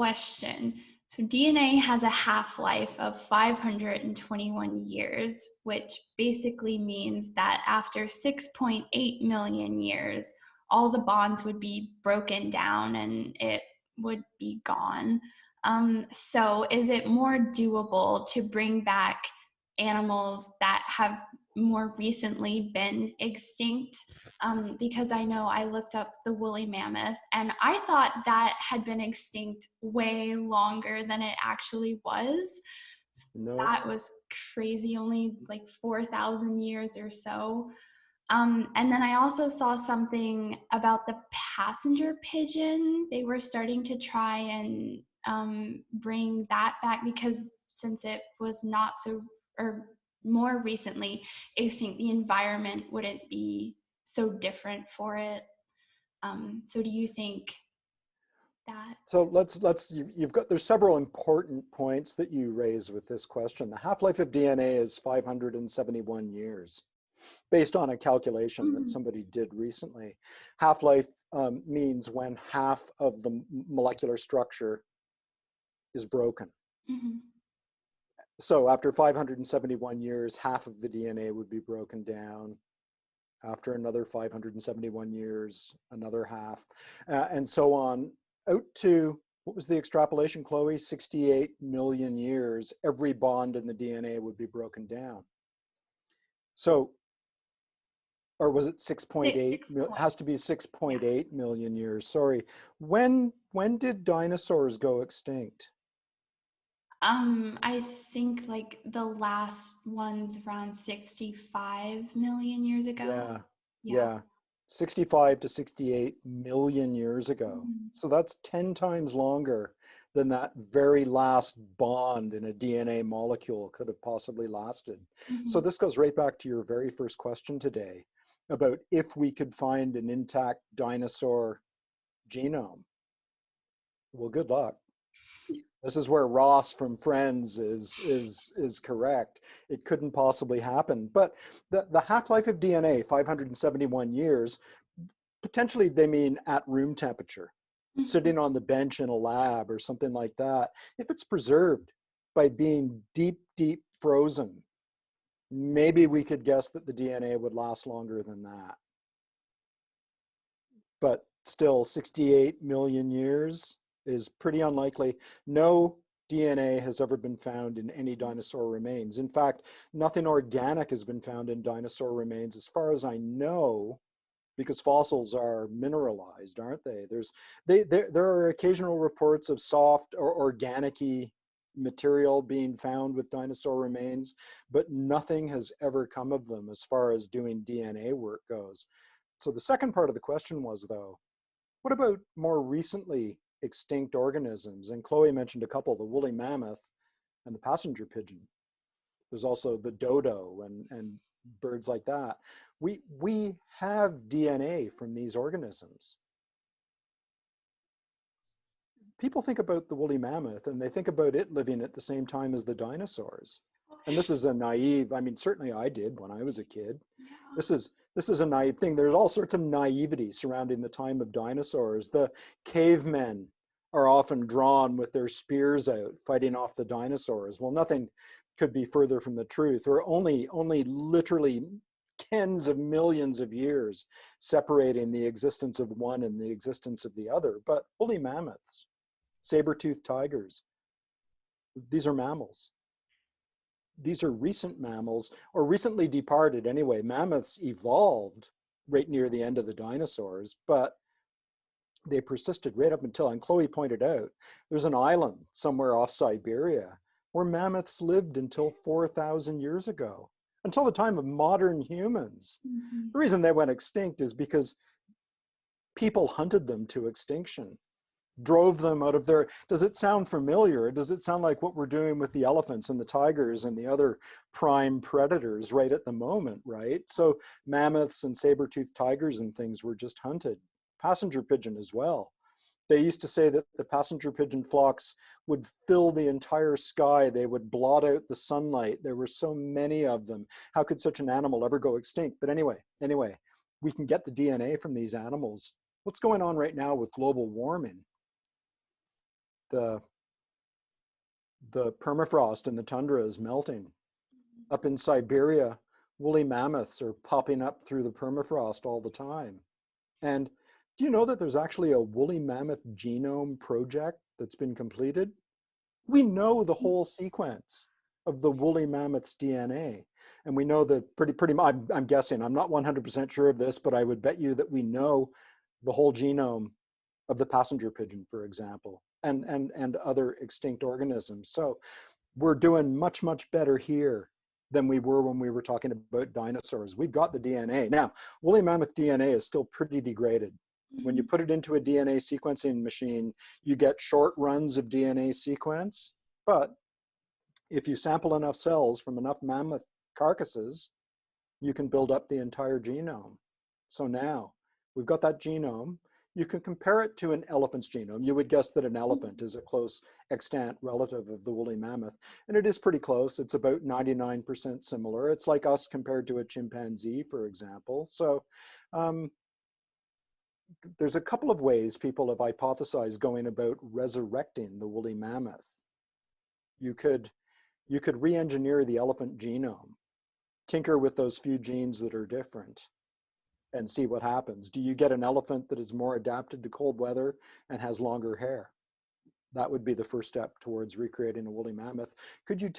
question. So DNA has a half-life of 521 years, which basically means that after 6.8 million years, all the bonds would be broken down and it would be gone. So is it more doable to bring back animals that have more recently been extinct? Because I know I looked up the woolly mammoth and I thought that had been extinct way longer than it actually was. No. That was crazy, only like 4,000 years or so. And then I also saw something about the passenger pigeon. They were starting to try and bring that back because since it was not so, or more recently extinct, the environment wouldn't be so different for it. So do you think that? So you've got, there's several important points that you raise with this question. The half-life of DNA is 571 years, based on a calculation that Mhm, somebody did recently. Half-life means when half of the molecular structure is broken. mhm, So after 571 years, half of the DNA would be broken down. After another 571 years, another half, and so on, out to, what was the extrapolation, Chloe? 68 million years, every bond in the DNA would be broken down. So, or was it 6.8? Six It point. has to be Yeah. 6.8 million years, sorry. When did dinosaurs go extinct? I think like the last one's around 65 million years ago. Yeah, Yeah. yeah, 65 to 68 million years ago. Mhm. So that's 10 times longer than that very last bond in a DNA molecule could have possibly lasted. So Mhm. this goes right back to your very first question today about if we could find an intact dinosaur genome. Well, good luck. This is where Ross from Friends is correct. It couldn't possibly happen. But the half-life of DNA, 571 years, potentially they mean at room temperature, Mhm. sitting on the bench in a lab or something like that. If it's preserved by being deep, deep frozen, maybe we could guess that the DNA would last longer than that. But still, 68 million years is pretty unlikely. No DNA has ever been found in any dinosaur remains. In fact, nothing organic has been found in dinosaur remains as far as I know, because fossils are mineralized, aren't they? There are occasional reports of soft or organic-y material being found with dinosaur remains, but nothing has ever come of them as far as doing DNA work goes. So the second part of the question was, though, what about more recently extinct organisms? And Chloe mentioned a couple, the woolly mammoth and the passenger pigeon. There's also the dodo and birds like that. We have DNA from these organisms. People think about the woolly mammoth and they think about it living at the same time as the dinosaurs. And this is a naive, I mean, certainly I did when I was a kid. Yeah. This is a naive thing. There's all sorts of naivety surrounding the time of dinosaurs. The cavemen are often drawn with their spears out, fighting off the dinosaurs. Well, nothing could be further from the truth. Or only literally tens of millions of years separating the existence of one and the existence of the other. But woolly mammoths, saber-toothed tigers, these are mammals. These are recent mammals, or recently departed anyway. Mammoths evolved right near the end of the dinosaurs, but they persisted right up until, and Chloe pointed out, there's an island somewhere off Siberia where mammoths lived until 4,000 years ago, until the time of modern humans. Mhm. The reason they went extinct is because people hunted them to extinction, drove them out of their, does it sound familiar? Does it sound like what we're doing with the elephants and the tigers and the other prime predators right at the moment, right? So mammoths and saber-toothed tigers and things were just hunted. Passenger pigeon as well. They used to say that the passenger pigeon flocks would fill the entire sky. They would blot out the sunlight. There were so many of them. How could such an animal ever go extinct? But anyway, we can get the DNA from these animals. What's going on right now with global warming? the the permafrost in the tundra is melting. Up in Siberia, woolly mammoths are popping up through the permafrost all the time. And do you know that there's actually a woolly mammoth genome project that's been completed? We know the whole sequence of the woolly mammoth's DNA. And we know that pretty much, I'm guessing, I'm not 100% sure of this, but I would bet you that we know the whole genome of the passenger pigeon, for example, and other extinct organisms. So we're doing much, much better here than we were when we were talking about dinosaurs. We've got the DNA. Now, woolly mammoth DNA is still pretty degraded. When you put it into a DNA sequencing machine, you get short runs of DNA sequence, but if you sample enough cells from enough mammoth carcasses, you can build up the entire genome. So now we've got that genome. You can compare it to an elephant's genome. You would guess that an elephant is a close extant relative of the woolly mammoth, and it is pretty close. It's about 99% similar. It's like us compared to a chimpanzee, for example. So there's a couple of ways people have hypothesized going about resurrecting the woolly mammoth. You could re-engineer the elephant genome, tinker with those few genes that are different, and see what happens. Do you get an elephant that is more adapted to cold weather and has longer hair? That would be the first step towards recreating a woolly mammoth. Could you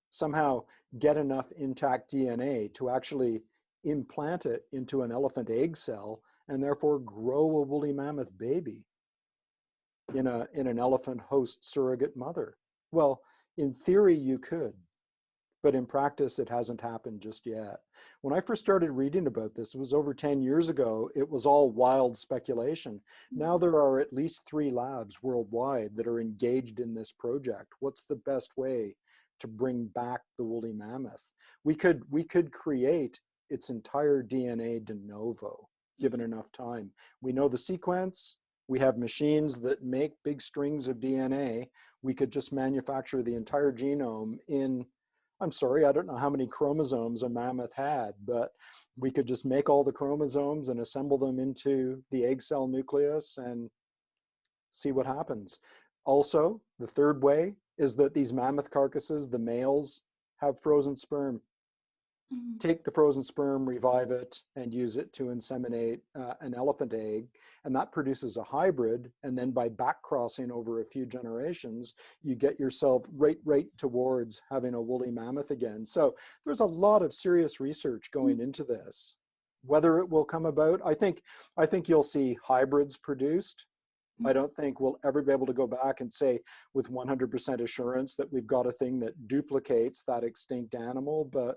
somehow get enough intact DNA to actually implant it into an elephant egg cell and therefore grow a woolly mammoth baby in an elephant host surrogate mother? Well, in theory, you could. But in practice, it hasn't happened just yet. When I first started reading about this, it was over 10 years ago, it was all wild speculation. Now there are at least 3 labs worldwide that are engaged in this project. What's the best way to bring back the woolly mammoth? We could create its entire DNA de novo, given enough time. We know the sequence. We have machines that make big strings of DNA. We could just manufacture the entire genome in, I'm sorry, I don't know how many chromosomes a mammoth had, but we could just make all the chromosomes and assemble them into the egg cell nucleus and see what happens. Also, the third way is that these mammoth carcasses, the males, have frozen sperm. Take the frozen sperm, revive it, and use it to inseminate an elephant egg, and that produces a hybrid. And then by back crossing over a few generations, you get yourself right towards having a woolly mammoth again. So there's a lot of serious research going into this. Whether it will come about, I think you'll see hybrids produced. I don't think we'll ever be able to go back and say with 100% assurance that we've got a thing that duplicates that extinct animal, but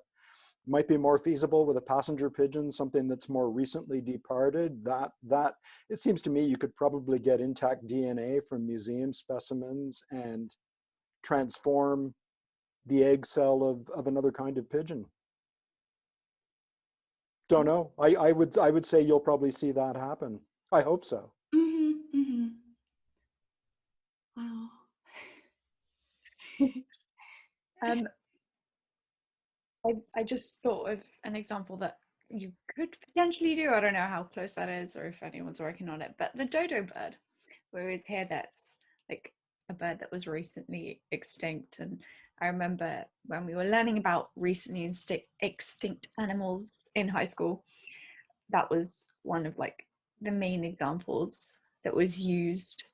might be more feasible with a passenger pigeon, something that's more recently departed. That it seems to me you could probably get intact DNA from museum specimens and transform the egg cell of another kind of pigeon. Don't know. I would say you'll probably see that happen. I hope so. Wow. I just thought of an example that you could potentially do. I don't know how close that is or if anyone's working on it, but the dodo bird. We always hear that's like a bird that was recently extinct. And I remember when we were learning about recently extinct animals in high school, that was one of like the main examples that was used.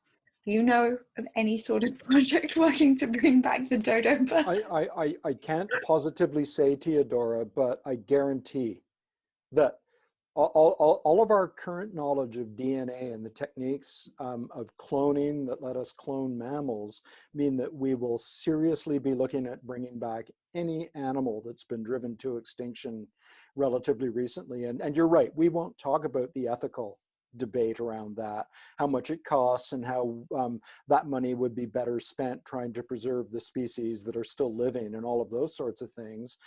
Do you know of any sort of project working to bring back the dodo bird? I can't positively say, Theodora, but I guarantee that all of our current knowledge of DNA and the techniques of cloning that let us clone mammals mean that we will seriously be looking at bringing back any animal that's been driven to extinction relatively recently. And you're right, we won't talk about the ethical debate around that, how much it costs and how that money would be better spent trying to preserve the species that are still living and all of those sorts of things.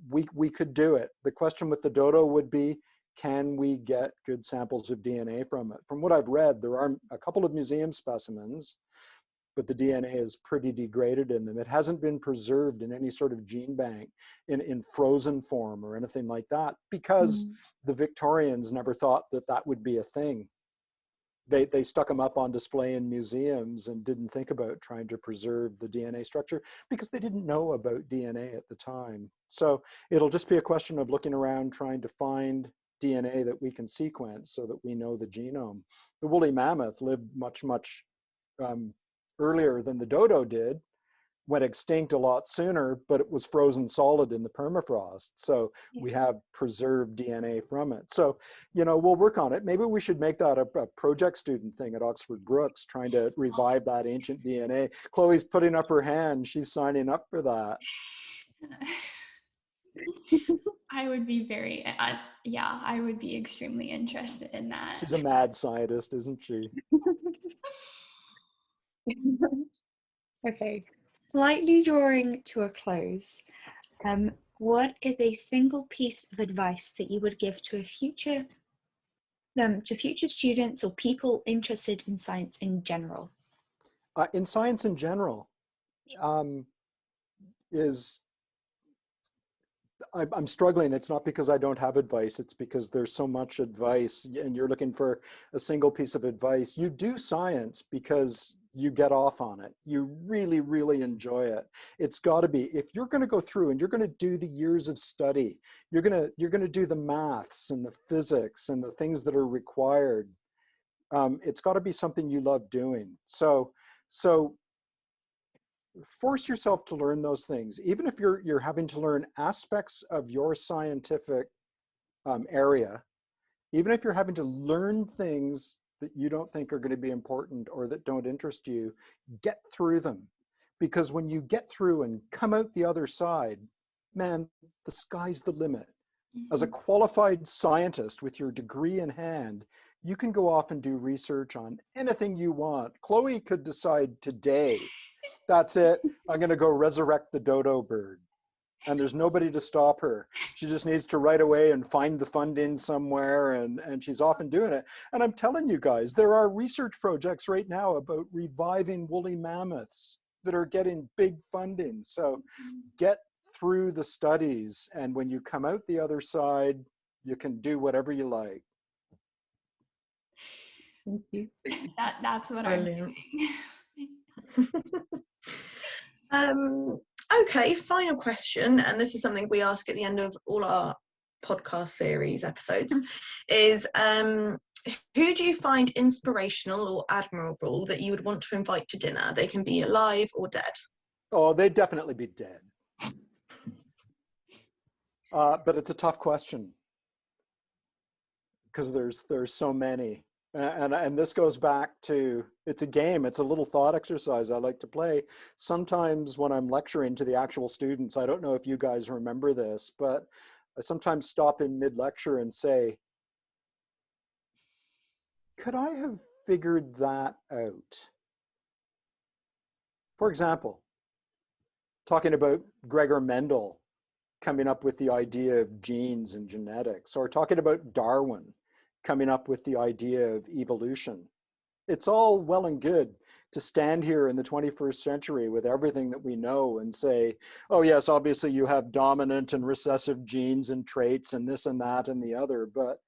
We could do it. The question with the dodo would be, can we get good samples of DNA from it? From what I've read, there are a couple of museum specimens, but the DNA is pretty degraded in them. It hasn't been preserved in any sort of gene bank in frozen form or anything like that, because the Victorians never thought that that would be a thing. they stuck them up on display in museums and didn't think about trying to preserve the DNA structure because they didn't know about DNA at the time. So it'll just be a question of looking around trying to find DNA that we can sequence so that we know the genome. The woolly mammoth lived much, much earlier than the dodo did, went extinct a lot sooner, but it was frozen solid in the permafrost. So we have preserved DNA from it. So, you know, we'll work on it. Maybe we should make that a project student thing at Oxford Brookes, trying to revive that ancient DNA. Chloe's putting up her hand. She's signing up for that. I would be very, yeah, I would be extremely interested in that. She's a mad scientist, isn't she? Okay, slightly drawing to a close. What is a single piece of advice that you would give to future students or people interested in science in general? In science in general, I'm struggling. It's not because I don't have advice. It's because there's so much advice and you're looking for a single piece of advice. You do science because you get off on it. You really, really enjoy it. It's got to be, if you're going to go through and you're going to do the years of study, you're going to do the maths and the physics and the things that are required. It's got to be something you love doing. So force yourself to learn those things, even if you're having to learn aspects of your scientific area, even if you're having to learn things that you don't think are going to be important or that don't interest you, get through them. Because when you get through and come out the other side, man, the sky's the limit. As a qualified scientist with your degree in hand, you can go off and do research on anything you want. Chloe could decide today, that's it, I'm going to go resurrect the dodo bird. And there's nobody to stop her. She just needs to right away and find the funding somewhere, and she's off and doing it. And I'm telling you guys, there are research projects right now about reviving woolly mammoths that are getting big funding. So get through the studies, and when you come out the other side, you can do whatever you like. Thank you. That's what Brilliant. I'm doing. Okay, final question, and this is something we ask at the end of all our podcast series episodes, is who do you find inspirational or admirable that you would want to invite to dinner? They can be alive or dead. Oh, they'd definitely be dead. But it's a tough question because there's so many. And this goes back to, it's a game, it's a little thought exercise I like to play. Sometimes when I'm lecturing to the actual students, I don't know if you guys remember this, but I sometimes stop in mid-lecture and say, could I have figured that out? For example, talking about Gregor Mendel coming up with the idea of genes and genetics, or talking about Darwin coming up with the idea of evolution. It's all well and good to stand here in the 21st century with everything that we know and say, oh yes, obviously you have dominant and recessive genes and traits and this and that and the other, but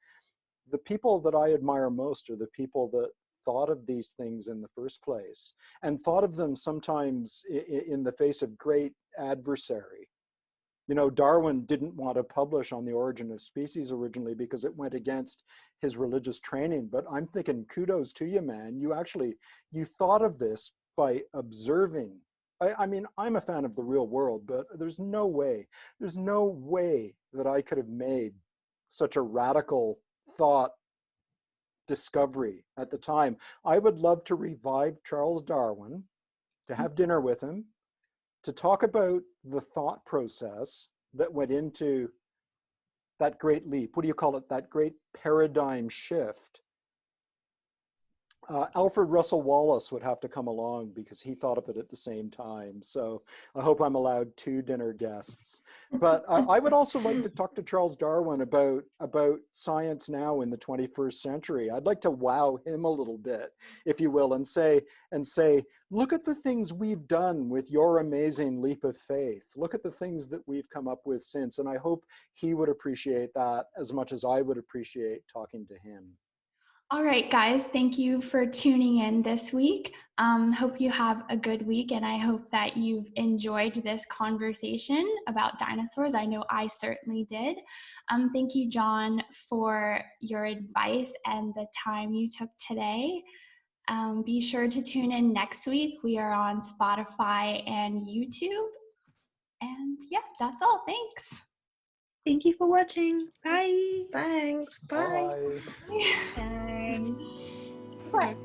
the people that I admire most are the people that thought of these things in the first place and thought of them sometimes in the face of great adversary. You know, Darwin didn't want to publish on the origin of species originally because it went against his religious training. But I'm thinking, kudos to you, man. You thought of this by observing. I mean, I'm a fan of the real world, but there's no way that I could have made such a radical thought discovery at the time. I would love to revive Charles Darwin, to have dinner with him, to talk about the thought process that went into that great leap. What do you call it? That great paradigm shift. Alfred Russel Wallace would have to come along because he thought of it at the same time. So I hope I'm allowed 2 dinner guests. But I would also like to talk to Charles Darwin about science now in the 21st century. I'd like to wow him a little bit, if you will, and say, look at the things we've done with your amazing leap of faith. Look at the things that we've come up with since. And I hope he would appreciate that as much as I would appreciate talking to him. All right, guys, thank you for tuning in this week. Hope you have a good week, and I hope that you've enjoyed this conversation about dinosaurs. I know I certainly did. Thank you, John, for your advice and the time you took today. Be sure to tune in next week. We are on Spotify and YouTube. And yeah, that's all. Thanks. Thank you for watching. Bye. Thanks. Bye. Bye. Thanks. Bye.